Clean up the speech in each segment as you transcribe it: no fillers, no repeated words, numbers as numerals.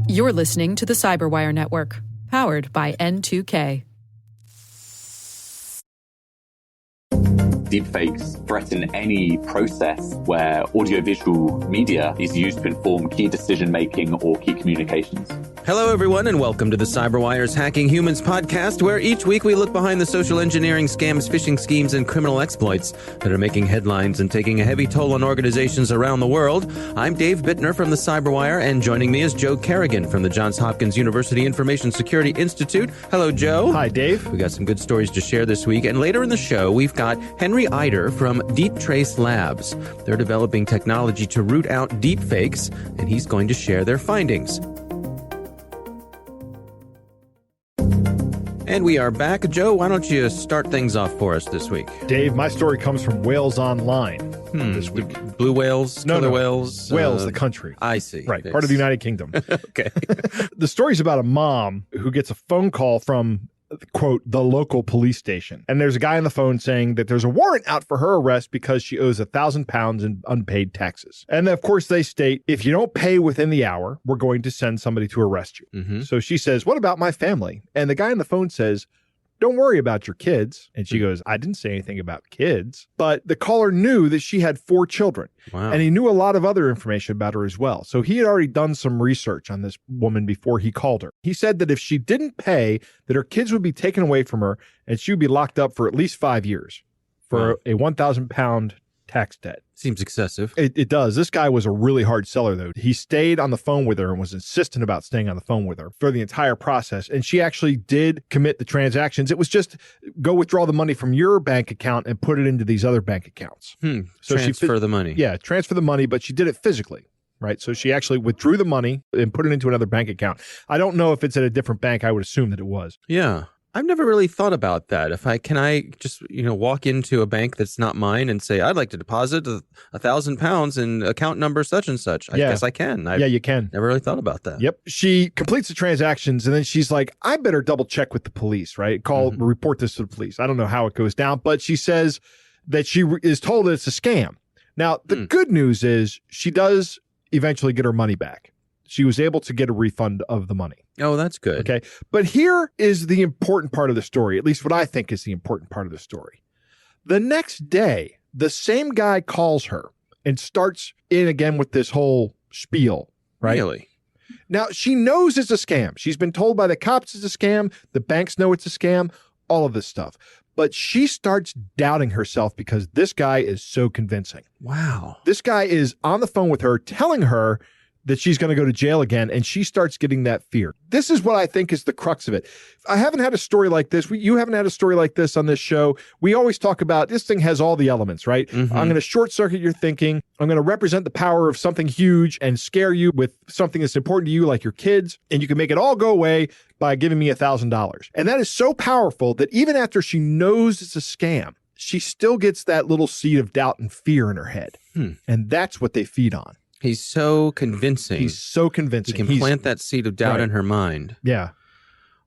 You're listening to the Cyberwire Network, powered by N2K. Deepfakes threaten any process where audiovisual media is used to inform key decision-making or key communications. Hello, everyone, and welcome to the Cyberwire's Hacking Humans podcast, where each week we look behind the social engineering scams, phishing schemes, and criminal exploits that are making headlines and taking a heavy toll on organizations around the world. I'm Dave Bittner from the Cyberwire, and joining me is Joe Kerrigan from the Johns Hopkins University Information Security Institute. Hello, Joe. Hi, Dave. We got some good stories to share this week, and later in the show, we've got Henry Ajder from Deeptrace Labs. They're developing technology to root out deepfakes, and he's going to share their findings. And we are back. Joe, why don't you start things off for us this week? Dave, my story comes from Wales Online this week. Blue whales? No. Whales? Wales, the country. I see. Right, part of the United Kingdom. Okay. The story's about a mom who gets a phone call from, quote, the local police station. And there's a guy on the phone saying that there's a warrant out for her arrest because she owes £1,000 in unpaid taxes. And of course they state, if you don't pay within the hour, we're going to send somebody to arrest you. Mm-hmm. So she says, what about my family? And the guy on the phone says, don't worry about your kids. And she goes, I didn't say anything about kids. But the caller knew that she had 4 children. Wow. And he knew a lot of other information about her as well. So he had already done some research on this woman before he called her. He said that if she didn't pay, that her kids would be taken away from her and she would be locked up for at least 5 years for a £1,000 tax debt. Seems excessive. It does. This guy was a really hard seller, though. He stayed on the phone with her and was insistent about staying on the phone with her for the entire process. And she actually did commit the transactions. It was just go withdraw the money from your bank account and put it into these other bank accounts. So transfer the money. Yeah, transfer the money, but she did it physically. Right. So she actually withdrew the money and put it into another bank account. I don't know if it's at a different bank. I would assume that it was. Yeah. I've never really thought about that. Can I just, walk into a bank that's not mine and say, I'd like to deposit £1,000 in account number such and such. I guess I can. Yeah, you can. Never really thought about that. Yep. She completes the transactions and then she's like, I better double check with the police, right? Report this to the police. I don't know how it goes down, but she says that she is told that it's a scam. Now, the good news is she does eventually get her money back. She was able to get a refund of the money. Oh, that's good. Okay. But here is the important part of the story, at least what I think is the important part of the story. The next day, the same guy calls her and starts in again with this whole spiel, right? Really? Now, she knows it's a scam. She's been told by the cops it's a scam. The banks know it's a scam, all of this stuff. But she starts doubting herself because this guy is so convincing. Wow. This guy is on the phone with her, telling her that she's going to go to jail again, and she starts getting that fear. This is what I think is the crux of it. I haven't had a story like this. You haven't had a story like this on this show. We always talk about this thing has all the elements, right? Mm-hmm. I'm going to short circuit your thinking. I'm going to represent the power of something huge and scare you with something that's important to you, like your kids, and you can make it all go away by giving me $1,000. And that is so powerful that even after she knows it's a scam, she still gets that little seed of doubt and fear in her head. And that's what they feed on. He's so convincing. He's so convincing. He can plant that seed of doubt in her mind. Yeah.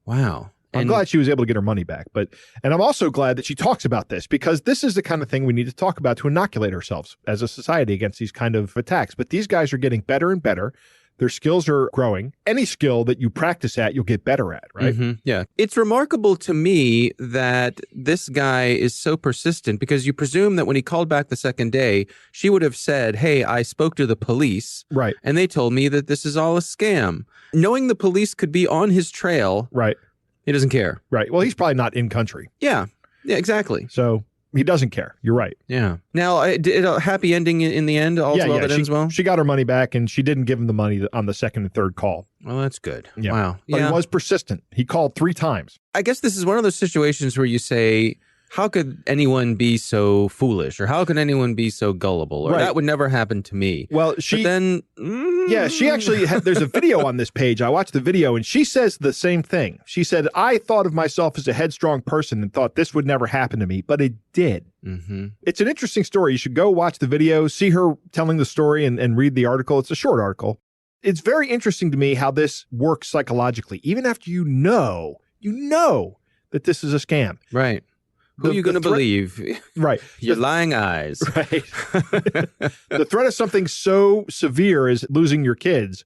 Wow. I'm glad she was able to get her money back. And I'm also glad that she talks about this because this is the kind of thing we need to talk about to inoculate ourselves as a society against these kind of attacks. But these guys are getting better and better. Their skills are growing. Any skill that you practice at, you'll get better at, right? Mm-hmm. Yeah. It's remarkable to me that this guy is so persistent because you presume that when he called back the second day, she would have said, hey, I spoke to the police. Right. And they told me that this is all a scam. Knowing the police could be on his trail. Right. He doesn't care. Right. Well, he's probably not in country. Yeah. Yeah, exactly. So he doesn't care. You're right. Yeah. Now, did a happy ending in the end? All's well that ends well? She got her money back, and she didn't give him the money on the second and third call. Well, that's good. Yeah. Wow. But he was persistent. He called 3 times. I guess this is one of those situations where you say, how could anyone be so foolish? Or how could anyone be so gullible? Or that would never happen to me. Well, she actually there's a video on this page. I watched the video and she says the same thing. She said, I thought of myself as a headstrong person and thought this would never happen to me, but it did. Mm-hmm. It's an interesting story. You should go watch the video, see her telling the story and read the article. It's a short article. It's very interesting to me how this works psychologically, even after you know that this is a scam. Right. Who are you going to believe? Right. Your lying eyes. Right. The threat of something so severe as losing your kids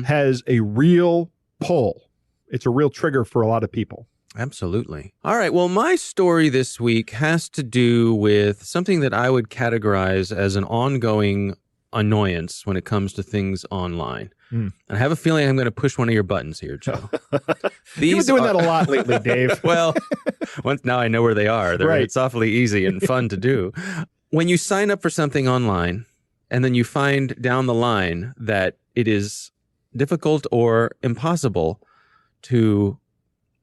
has a real pull. It's a real trigger for a lot of people. Absolutely. All right. Well, my story this week has to do with something that I would categorize as an ongoing annoyance when it comes to things online. And I have a feeling I'm going to push one of your buttons here, Joe. You've been doing that a lot lately, Dave. Well, once now I know where they are. Right. It's awfully easy and fun to do. When you sign up for something online and then you find down the line that it is difficult or impossible to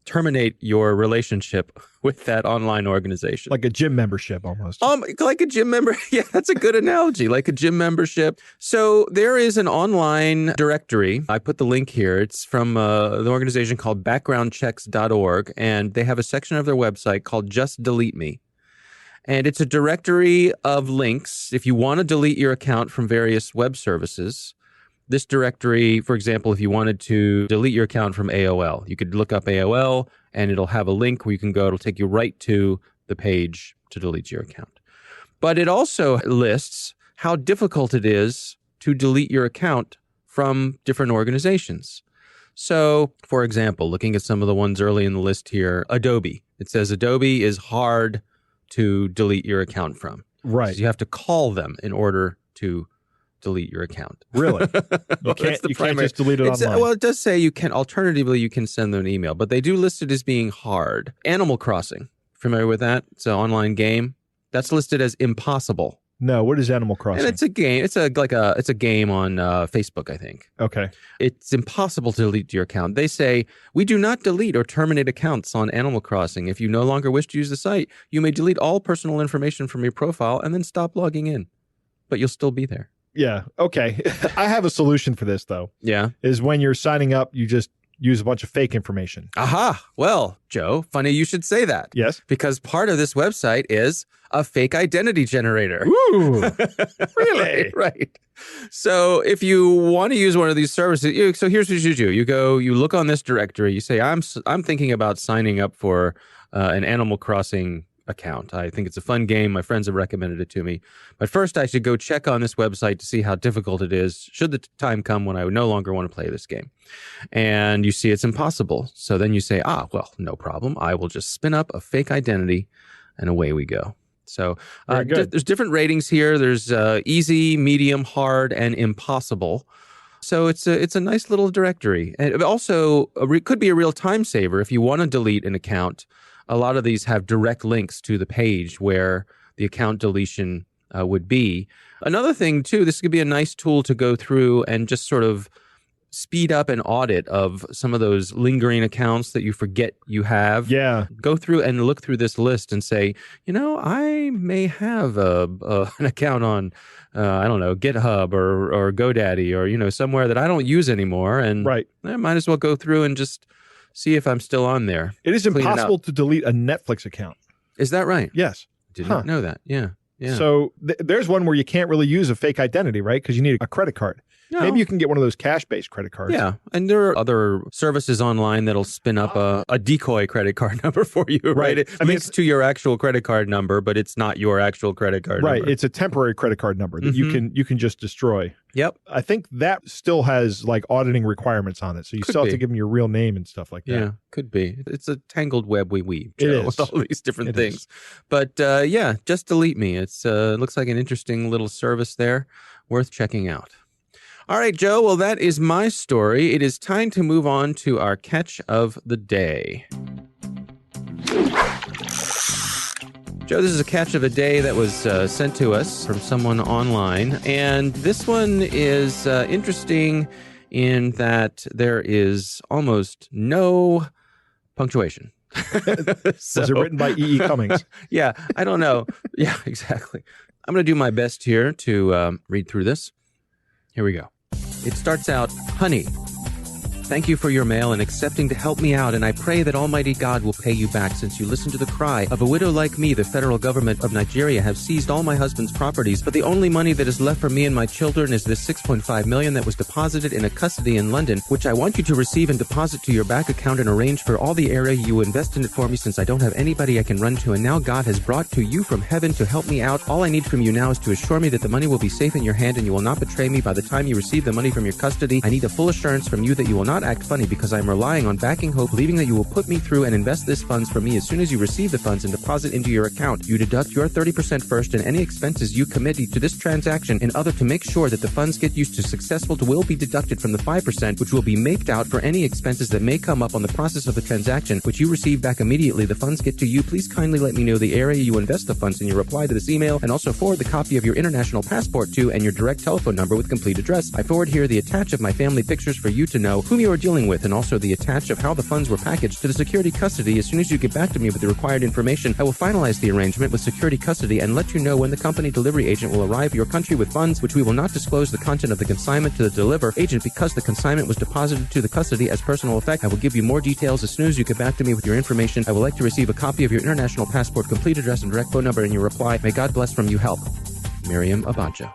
terminate your relationship with that online organization. Like a gym membership almost. Like a gym member. Yeah, that's a good analogy. Like a gym membership. So there is an online directory. I put the link here. It's from the organization called backgroundchecks.org, and they have a section of their website called Just Delete Me. And it's a directory of links. If you want to delete your account from various web services, this directory, for example, if you wanted to delete your account from AOL, you could look up AOL and it'll have a link where you can go. It'll take you right to the page to delete your account. But it also lists how difficult it is to delete your account from different organizations. So, for example, looking at some of the ones early in the list here, Adobe. It says Adobe is hard to delete your account from. Right. So you have to call them in order to delete your account. Really? You can't just delete it online. Well, it does say you can, alternatively, you can send them an email, but they do list it as being hard. Animal Crossing, familiar with that? It's an online game. That's listed as impossible. No, what is Animal Crossing? And it's a game. It's a game on Facebook, I think. Okay. It's impossible to delete your account. They say, we do not delete or terminate accounts on Animal Crossing. If you no longer wish to use the site, you may delete all personal information from your profile and then stop logging in. But you'll still be there. Yeah. Okay. I have a solution for this, though. Yeah. Is when you're signing up, you just use a bunch of fake information. Aha. Well, Joe, funny you should say that. Yes. Because part of this website is a fake identity generator. Ooh. Really? Right. So if you want to use one of these services, so here's what you do. You look on this directory. You say, I'm thinking about signing up for an Animal Crossing account. I think it's a fun game. My friends have recommended it to me. But first, I should go check on this website to see how difficult it is, should the time come when I would no longer want to play this game. And you see it's impossible. So then you say, well, no problem. I will just spin up a fake identity, and away we go. So there's different ratings here. There's easy, medium, hard, and impossible. So it's a nice little directory. And it also could be a real time saver if you want to delete an account. A lot of these have direct links to the page where the account deletion would be. Another thing, too, this could be a nice tool to go through and just sort of speed up an audit of some of those lingering accounts that you forget you have. Yeah. Go through and look through this list and say, I may have an account on, I don't know, GitHub or GoDaddy or, somewhere that I don't use anymore. And right. I might as well go through and just see if I'm still on there. It is impossible to delete a Netflix account. Is that right? Yes. Did not know that. Yeah. Yeah. So there's one where you can't really use a fake identity, right? Because you need a credit card. No. Maybe you can get one of those cash-based credit cards. Yeah, and there are other services online that'll spin up a decoy credit card number for you, right? It links to your actual credit card number, but it's not your actual credit card number. Right, it's a temporary credit card number that you can just destroy. Yep. I think that still has like auditing requirements on it, so you still have to give them your real name and stuff like that. Yeah, could be. It's a tangled web we weave, Joe, it is. with all these different things. But yeah, Just Delete Me. It looks like an interesting little service there, worth checking out. All right, Joe, well, that is my story. It is time to move on to our catch of the day. Joe, this is a catch of the day that was sent to us from someone online. And this one is interesting in that there is almost no punctuation. Was it written by E.E. Cummings? Yeah, I don't know. Yeah, exactly. I'm going to do my best here to read through this. Here we go. It starts out, honey, Thank you for your mail and accepting to help me out, and I pray that Almighty God will pay you back since you listened to the cry of a widow like me. The federal government of Nigeria have seized all my husband's properties, but the only money that is left for me and my children is this $6.5 million that was deposited in a custody in London, which I want you to receive and deposit to your bank account and arrange for all the area you invest in it for me, since I don't have anybody I can run to, and now God has brought to you from heaven to help me out. All I need from you now is to assure me that the money will be safe in your hand and you will not betray me by the time you receive the money from your custody. I need a full assurance from you that you will not act funny, because I am relying on backing hope, believing that you will put me through and invest this funds for me as soon as you receive the funds and deposit into your account. You deduct your 30% first, and any expenses you commit to this transaction in order to make sure that the funds get used to successful will be deducted from the 5%, which will be maked out for any expenses that may come up on the process of the transaction, which you receive back immediately. The funds get to you. Please kindly let me know the area you invest the funds in your reply to this email, and also forward the copy of your international passport to and your direct telephone number with complete address. I forward here the attach of my family pictures for you to know whom you are dealing with, and also the attach of how the funds were packaged to the security custody. As soon as you get back to me with the required information, I will finalize the arrangement with security custody and let you know when the company delivery agent will arrive at your country with funds, which we will not disclose the content of the consignment to the deliver agent because the consignment was deposited to the custody as personal effect. I will give you more details as soon as you get back to me with your information. I would like to receive a copy of your international passport, complete address, and direct phone number in your reply. May God bless from you help. Miriam Abacha.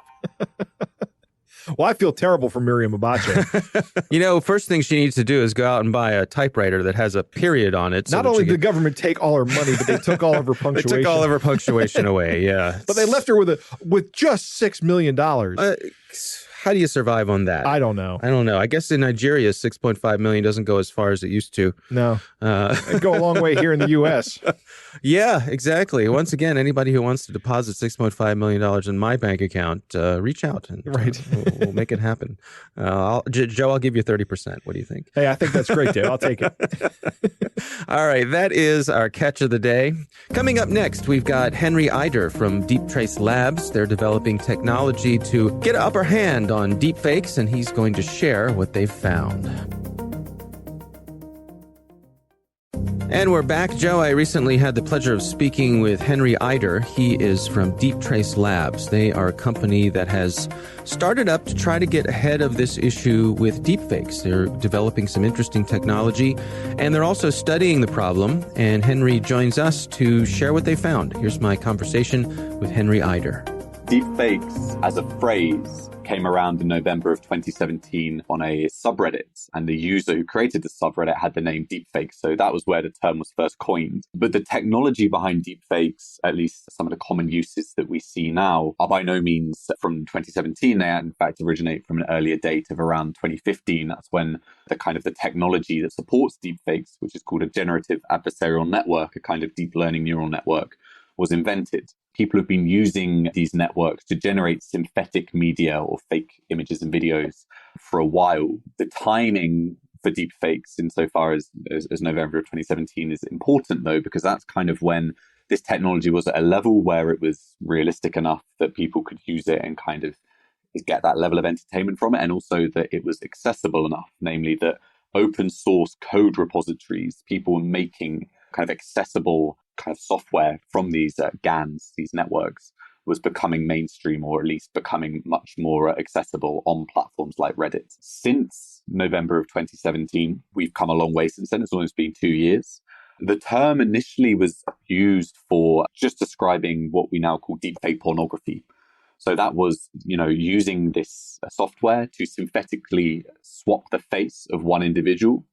Well, I feel terrible for Miriam Abacha. First thing she needs to do is go out and buy a typewriter that has a period on it. Not only did the government take all her money, but they took all of her punctuation. They took all of her punctuation away, yeah. But they left her with just $6 million. How do you survive on that? I don't know. I guess in Nigeria, $6.5 million doesn't go as far as it used to. No. It'd go a long way here in the U.S. Yeah, exactly. Once again, anybody who wants to deposit $6.5 million in my bank account, reach out. And, right. We'll make it happen. Joe, I'll give you 30%. What do you think? Hey, I think that's great, Dave. I'll take it. All right. That is our catch of the day. Coming up next, we've got Henry Ajder from Deeptrace Labs. They're developing technology to get an upper hand on deepfakes, and he's going to share what they've found. And we're back. Joe, I recently had the pleasure of speaking with Henry Ajder. He is from Deeptrace Labs. They are a company that has started up to try to get ahead of this issue with deepfakes. They're developing some interesting technology, and they're also studying the problem. And Henry joins us to share what they found. Here's my conversation with Henry Ajder. Deepfakes as a phrase came around in November of 2017 on a subreddit, and the user who created the subreddit had the name deepfake, so that was where the term was first coined. But the technology behind deepfakes, at least some of the common uses that we see now, are by no means from 2017. They in fact originate from an earlier date of around 2015. That's when the technology that supports deepfakes, which is called a generative adversarial network, a kind of deep learning neural network, was invented. People have been using these networks to generate synthetic media or fake images and videos for a while. The timing for deepfakes, insofar as November of 2017, is important, though, because that's kind of when this technology was at a level where it was realistic enough that people could use it and kind of get that level of entertainment from it, and also that it was accessible enough, namely that open source code repositories, people making kind of accessible kind of software from these GANs, these networks, was becoming mainstream, or at least becoming much more accessible on platforms like Reddit. Since November of 2017, we've come a long way since then. It's almost been 2 years. The term initially was used for just describing what we now call deepfake pornography. So that was, using this software to synthetically swap the face of one individual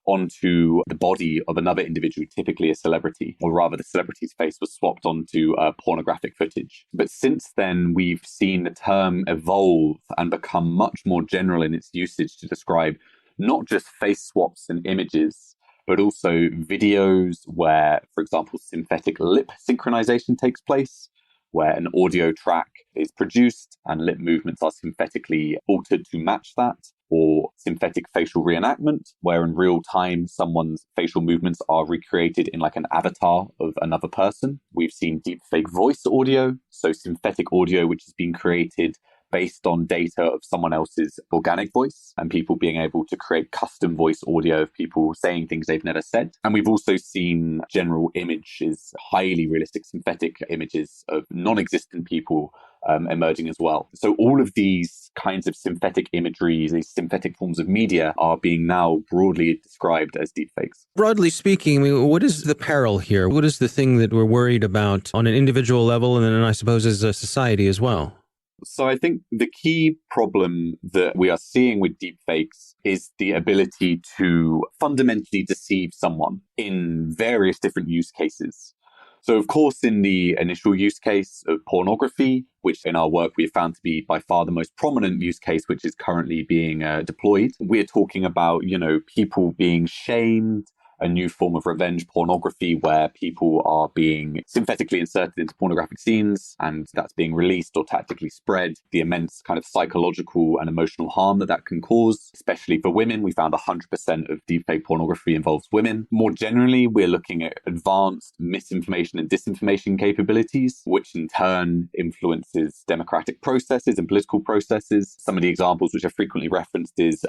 onto the body of another individual, typically a celebrity, or rather the celebrity's face was swapped onto pornographic footage. But since then, we've seen the term evolve and become much more general in its usage to describe not just face swaps and images, but also videos where, for example, synthetic lip synchronization takes place, where an audio track is produced and lip movements are synthetically altered to match that, or synthetic facial reenactment, where in real time someone's facial movements are recreated in like an avatar of another person. We've seen deepfake voice audio, so synthetic audio which has been created based on data of someone else's organic voice and people being able to create custom voice audio of people saying things they've never said. And we've also seen general images, highly realistic synthetic images of non-existent people emerging as well. So all of these kinds of synthetic imagery, these synthetic forms of media are being now broadly described as deepfakes. Broadly speaking, I mean, what is the peril here? What is the thing that we're worried about on an individual level and then I suppose as a society as well? So I think the key problem that we are seeing with deepfakes is the ability to fundamentally deceive someone in various different use cases. So, of course, in the initial use case of pornography, which in our work we have found to be by far the most prominent use case, which is currently being deployed, we're talking about, people being shamed, a new form of revenge pornography where people are being synthetically inserted into pornographic scenes and that's being released or tactically spread, the immense kind of psychological and emotional harm that can cause, especially for women. We found 100% of deepfake pornography involves women. More generally, we're looking at advanced misinformation and disinformation capabilities, which in turn influences democratic processes and political processes. Some of the examples which are frequently referenced is,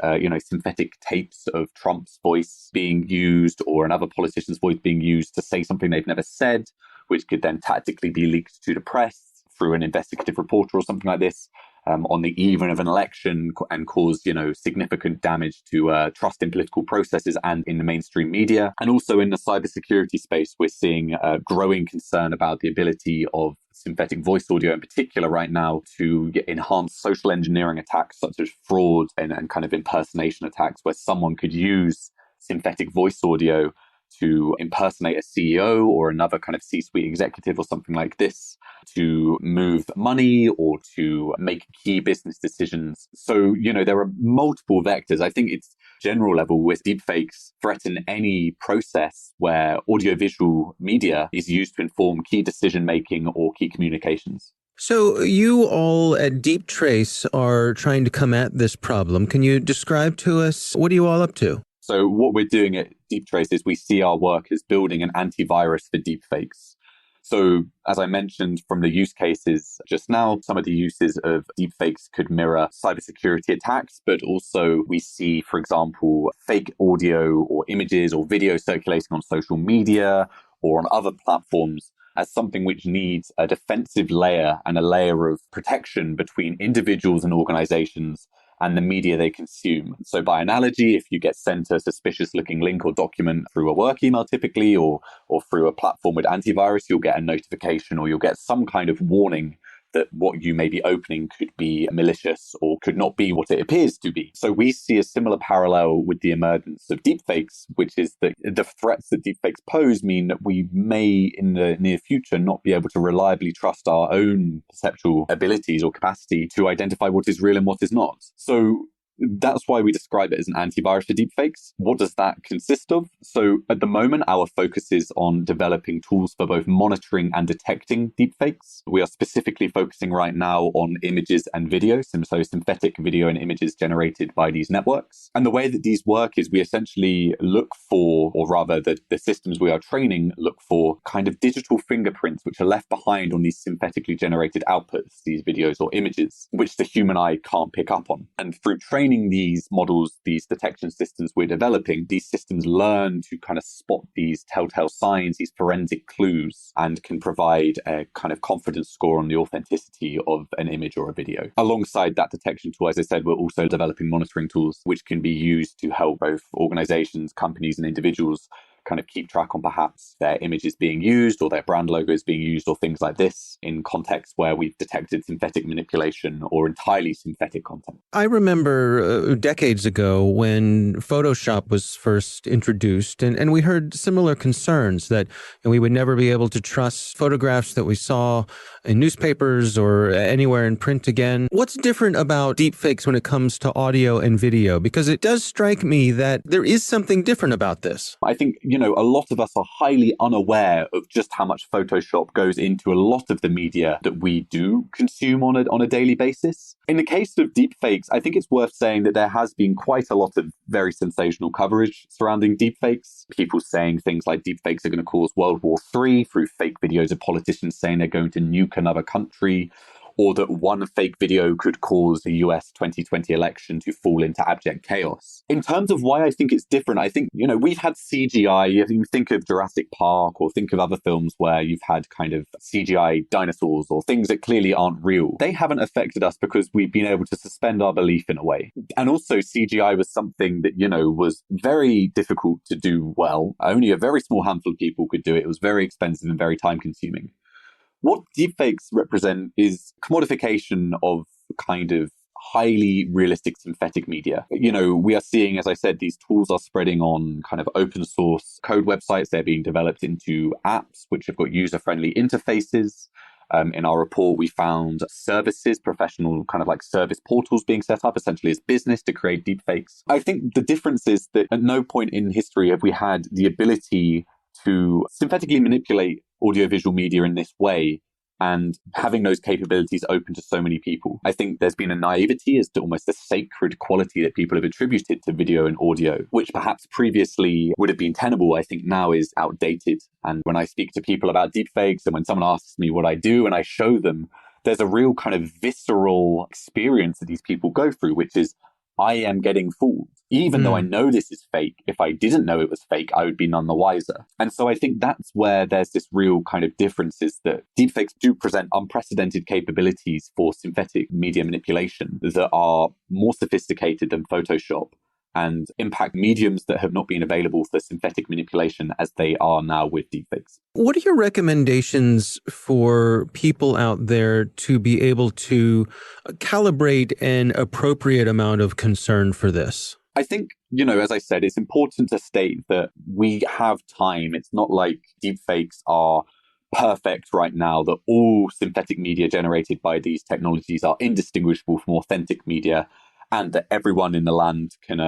synthetic tapes of Trump's voice being used or another politician's voice being used to say something they've never said, which could then tactically be leaked to the press through an investigative reporter or something like this on the eve of an election and cause, significant damage to trust in political processes and in the mainstream media. And also in the cybersecurity space, we're seeing growing concern about the ability of synthetic voice audio in particular right now to enhance social engineering attacks such as fraud and kind of impersonation attacks where someone could use synthetic voice audio to impersonate a CEO or another kind of C-suite executive or something like this to move money or to make key business decisions. So, there are multiple vectors. I think it's general level with deepfakes threaten any process where audiovisual media is used to inform key decision-making or key communications. So you all at Deeptrace are trying to come at this problem. Can you describe to us, what are you all up to? So what we're doing at Deeptrace is we see our work as building an antivirus for deepfakes. So as I mentioned from the use cases just now, some of the uses of deepfakes could mirror cybersecurity attacks, but also we see, for example, fake audio or images or video circulating on social media or on other platforms as something which needs a defensive layer and a layer of protection between individuals and organizations and the media they consume. So by analogy, if you get sent a suspicious looking link or document through a work email typically, or through a platform with antivirus, you'll get a notification or you'll get some kind of warning that what you may be opening could be malicious or could not be what it appears to be. So we see a similar parallel with the emergence of deepfakes, which is that the threats that deepfakes pose mean that we may in the near future not be able to reliably trust our own perceptual abilities or capacity to identify what is real and what is not. So that's why we describe it as an antivirus for deepfakes. What does that consist of? So at the moment, our focus is on developing tools for both monitoring and detecting deepfakes. We are specifically focusing right now on images and video, so synthetic video and images generated by these networks. And the way that these work is we essentially look for, or rather the systems we are training look for kind of digital fingerprints which are left behind on these synthetically generated outputs, these videos or images, which the human eye can't pick up on. And through training these models, these detection systems we're developing, these systems learn to kind of spot these telltale signs, these forensic clues, and can provide a kind of confidence score on the authenticity of an image or a video. Alongside that detection tool, as I said, we're also developing monitoring tools which can be used to help both organizations, companies, and individuals kind of keep track on perhaps their images being used or their brand logos being used or things like this in contexts where we've detected synthetic manipulation or entirely synthetic content. I remember decades ago when Photoshop was first introduced, and we heard similar concerns that we would never be able to trust photographs that we saw in newspapers or anywhere in print again. What's different about deepfakes when it comes to audio and video? Because it does strike me that there is something different about this. I think, a lot of us are highly unaware of just how much Photoshop goes into a lot of the media that we do consume on a daily basis. In the case of deepfakes, I think it's worth saying that there has been quite a lot of very sensational coverage surrounding deepfakes. People saying things like deepfakes are going to cause World War III through fake videos of politicians saying they're going to nuke another country, or that one fake video could cause the US 2020 election to fall into abject chaos. In terms of why I think it's different, I think, we've had CGI. If you think of Jurassic Park or think of other films where you've had kind of CGI dinosaurs or things that clearly aren't real, they haven't affected us because we've been able to suspend our belief in a way. And also CGI was something that, was very difficult to do well. Only a very small handful of people could do it. It was very expensive and very time consuming. What deepfakes represent is commodification of kind of highly realistic synthetic media. We are seeing, as I said, these tools are spreading on kind of open source code websites. They're being developed into apps which have got user-friendly interfaces. In our report, we found services, professional kind of like service portals being set up essentially as business to create deepfakes. I think the difference is that at no point in history have we had the ability to synthetically manipulate audiovisual media in this way and having those capabilities open to so many people. I think there's been a naivety as to almost a sacred quality that people have attributed to video and audio, which perhaps previously would have been tenable, I think now is outdated. And when I speak to people about deepfakes and when someone asks me what I do and I show them, there's a real kind of visceral experience that these people go through, which is, I am getting fooled. Even though I know this is fake, if I didn't know it was fake, I would be none the wiser. And so I think that's where there's this real kind of difference, is that deepfakes do present unprecedented capabilities for synthetic media manipulation that are more sophisticated than Photoshop and impact mediums that have not been available for synthetic manipulation as they are now with deepfakes. What are your recommendations for people out there to be able to calibrate an appropriate amount of concern for this? I think, as I said, it's important to state that we have time. It's not like deepfakes are perfect right now, that all synthetic media generated by these technologies are indistinguishable from authentic media, and that everyone in the land can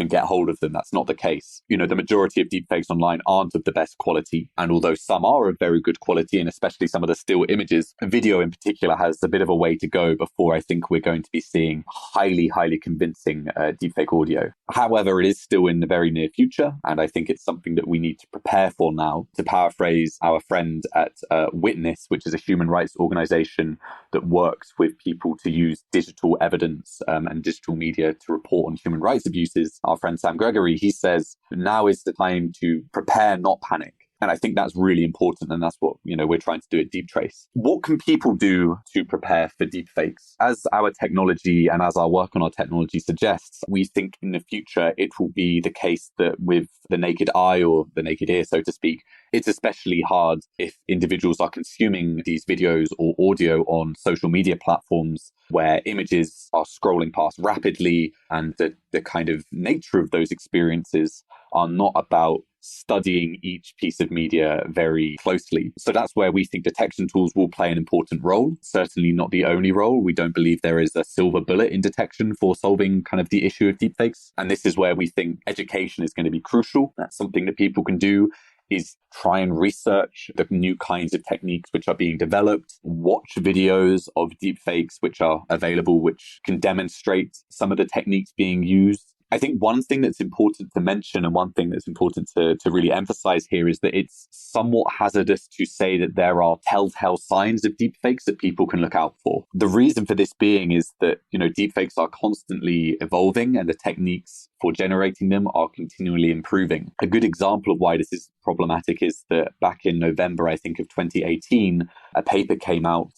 get hold of them. That's not the case. The majority of deepfakes online aren't of the best quality. And although some are of very good quality, and especially some of the still images, video in particular has a bit of a way to go before I think we're going to be seeing highly, highly convincing deepfake audio. However, it is still in the very near future. And I think it's something that we need to prepare for now. To paraphrase our friend at Witness, which is a human rights organization that works with people to use digital evidence and digital media to report on human rights abuses, our friend Sam Gregory, he says, now is the time to prepare, not panic. And I think that's really important. And that's what, we're trying to do at Deeptrace. What can people do to prepare for deepfakes? As our technology and as our work on our technology suggests, we think in the future, it will be the case that with the naked eye or the naked ear, so to speak, it's especially hard if individuals are consuming these videos or audio on social media platforms where images are scrolling past rapidly, and the kind of nature of those experiences are not about studying each piece of media very closely. So that's where we think detection tools will play an important role, certainly not the only role. We don't believe there is a silver bullet in detection for solving kind of the issue of deepfakes. And this is where we think education is going to be crucial. That's something that people can do, is try and research the new kinds of techniques which are being developed, watch videos of deepfakes which are available, which can demonstrate some of the techniques being used. I think one thing that's important to mention and one thing that's important to really emphasize here is that it's somewhat hazardous to say that there are telltale signs of deepfakes that people can look out for. The reason for this being is that, deepfakes are constantly evolving and the techniques for generating them are continually improving. A good example of why this is problematic is that back in November, I think, of 2018, a paper came out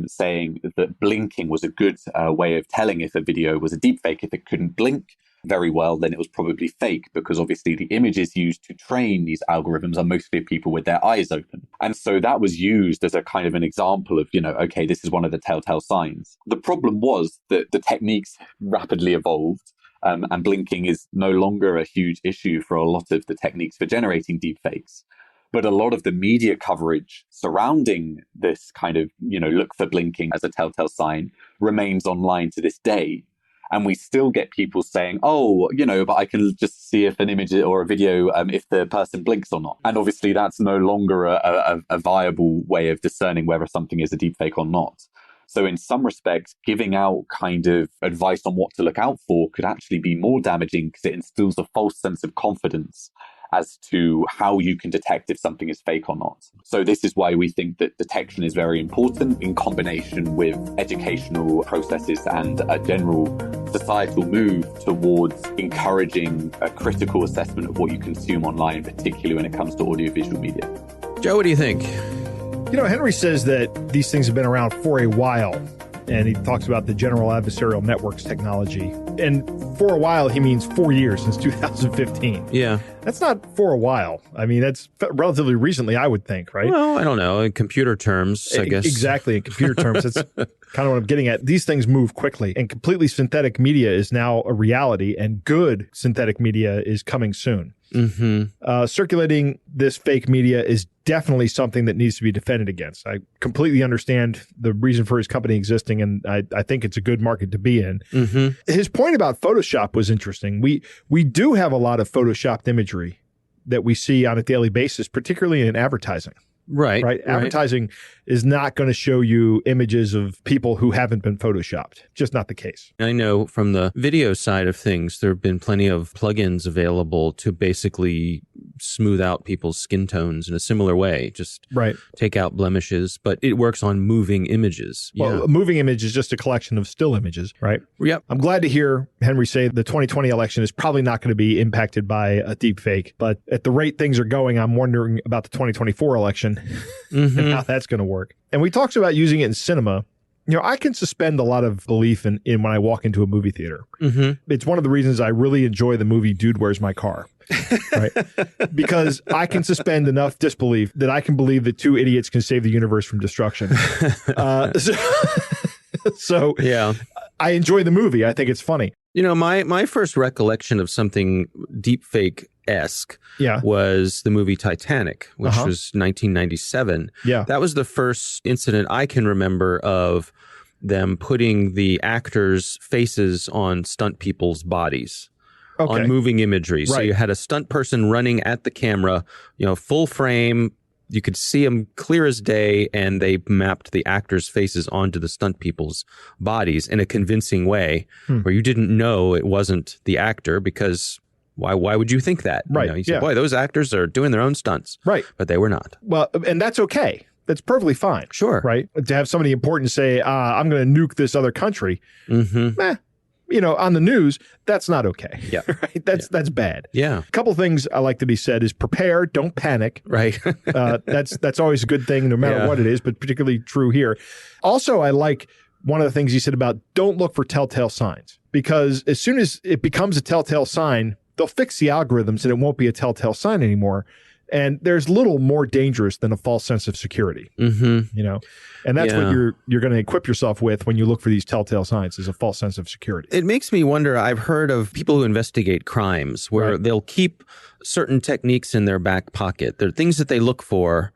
saying that blinking was a good way of telling if a video was a deepfake. If it couldn't blink very well, then it was probably fake, because obviously the images used to train these algorithms are mostly people with their eyes open. And so that was used as a kind of an example of, okay, this is one of the telltale signs. The problem was that the techniques rapidly evolved. And blinking is no longer a huge issue for a lot of the techniques for generating deepfakes. But a lot of the media coverage surrounding this kind of, look for blinking as a telltale sign remains online to this day. And we still get people saying, but I can just see if an image or a video, if the person blinks or not. And obviously that's no longer a viable way of discerning whether something is a deepfake or not. So in some respects, giving out kind of advice on what to look out for could actually be more damaging because it instills a false sense of confidence. as to how you can detect if something is fake or not. So this is why we think that detection is very important in combination with educational processes and a general societal move towards encouraging a critical assessment of what you consume online, particularly when it comes to audiovisual media. Joe, what do you think? Henry says that these things have been around for a while, and he talks about the general adversarial networks technology. And for a while, he means 4 years, since 2015. Yeah. That's not for a while. I mean, that's relatively recently, I would think, right? Well, I don't know. In computer terms, I guess. Exactly. In computer terms, that's kind of what I'm getting at. These things move quickly, and completely synthetic media is now a reality, and good synthetic media is coming soon. Mm-hmm. Circulating this fake media is definitely something that needs to be defended against. I completely understand the reason for his company existing, and I think it's a good market to be in. Mm-hmm. His point about Photoshop was interesting. We do have a lot of Photoshopped imagery that we see on a daily basis, particularly in advertising. Right. Advertising is not going to show you images of people who haven't been Photoshopped. Just not the case. I know from the video side of things, there have been plenty of plugins available to basically smooth out people's skin tones in a similar way. Just take out blemishes, but it works on moving images. Well, a moving image is just a collection of still images, right? Yep. I'm glad to hear Henry say the 2020 election is probably not going to be impacted by a deep fake, but at the rate things are going, I'm wondering about the 2024 election and how that's going to work. And we talked about using it in cinema. I can suspend a lot of belief in when I walk into a movie theater. Mm-hmm. It's one of the reasons I really enjoy the movie Dude, Where's My Car? Right? Because I can suspend enough disbelief that I can believe that two idiots can save the universe from destruction. So yeah, I enjoy the movie. I think it's funny. My first recollection of something deepfake-esque was the movie Titanic, which was 1997. Yeah. That was the first incident I can remember of them putting the actors' faces on stunt people's bodies. On moving imagery. So you had a stunt person running at the camera, full frame. You could see them clear as day, and they mapped the actors' faces onto the stunt people's bodies in a convincing way where you didn't know it wasn't the actor, because why would you think that? Right. You say, boy, those actors are doing their own stunts. Right. But they were not. Well, and that's okay. That's perfectly fine. Sure. Right. To have somebody important say, I'm going to nuke this other country. On the news, that's not okay. Yeah. Right? That's bad. Yeah. A couple things I like to be said is prepare, don't panic. Right. That's always a good thing, no matter what it is, but particularly true here. Also, I like one of the things you said about don't look for telltale signs, because as soon as it becomes a telltale sign, they'll fix the algorithms and it won't be a telltale sign anymore. And there's little more dangerous than a false sense of security, and that's what you're going to equip yourself with when you look for these telltale signs, is a false sense of security. It makes me wonder. I've heard of people who investigate crimes where they'll keep certain techniques in their back pocket. They're things that they look for.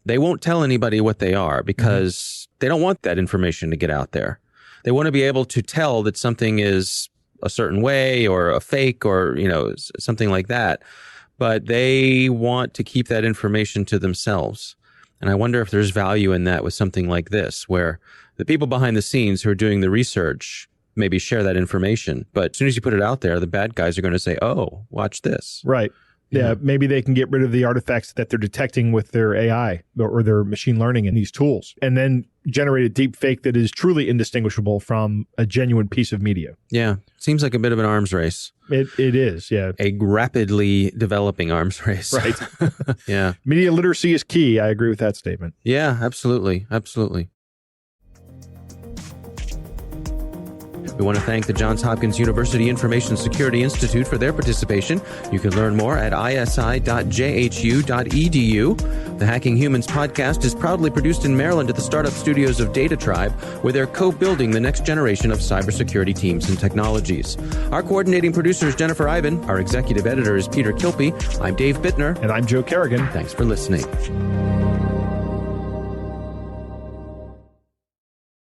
They won't tell anybody what they are because they don't want that information to get out there. They want to be able to tell that something is a certain way or a fake or, something like that. But they want to keep that information to themselves. And I wonder if there's value in that with something like this, where the people behind the scenes who are doing the research maybe share that information. But as soon as you put it out there, the bad guys are going to say, oh, watch this. Right. Yeah, maybe they can get rid of the artifacts that they're detecting with their AI or their machine learning in these tools, and then generate a deep fake that is truly indistinguishable from a genuine piece of media. Yeah. Seems like a bit of an arms race. It is, yeah. A rapidly developing arms race. Right. Yeah. Media literacy is key. I agree with that statement. Yeah, absolutely. Absolutely. We want to thank the Johns Hopkins University Information Security Institute for their participation. You can learn more at isi.jhu.edu. The Hacking Humans podcast is proudly produced in Maryland at the startup studios of Data Tribe, where they're co-building the next generation of cybersecurity teams and technologies. Our coordinating producer is Jennifer Ivan. Our executive editor is Peter Kilpie. I'm Dave Bittner. And I'm Joe Kerrigan. Thanks for listening.